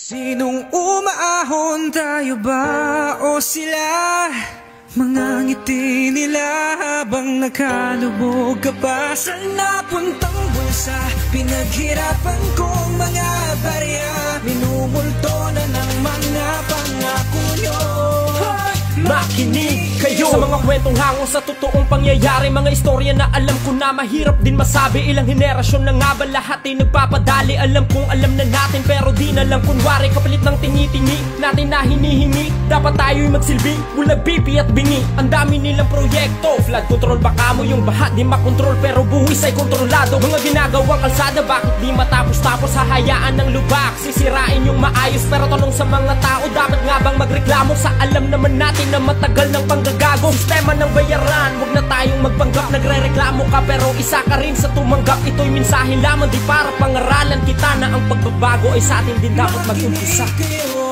Sinong umaahon, tayo ba o sila? Mga ngiti nila habang nakalubog ka pa sa napuntang bulsa. Pinaghirapan kong mga barya, minumulto na ng mga pangako nyo. Makinig kayo sa mga kwentong hango sa totoong pangyayari, mga istorya na alam ko na mahirap din masabi. Ilang henerasyon na nga ba lahat ay nagpapadali? Alam kong alam na natin pero di na lang kunwari. Kapalit ng tingi-tingi natin na hinihingi, dapat tayo'y magsilbi, bulag pipi at bingi. Ang dami nilang proyekto, flood control baka mo yung baha di makontrol, pero buwis ay kontrolado. Mga ginagawang kalsada bakit di matapos-tapos, hahayaan ng lubak, sisirain yung maayos. Pero tanong sa mga tao, dapat nga bang magreklamo sa alam naman natin na matagal ng panggagago? Sistema ng bayaran, huwag na tayong magpanggap. Nagre-reklamo ka pero isa ka rin sa tumanggap. Ito'y mensahe lamang, di para pangaralan kita na ang pagbabago ay sa atin din dapat mag-umpisa. Makinig kayo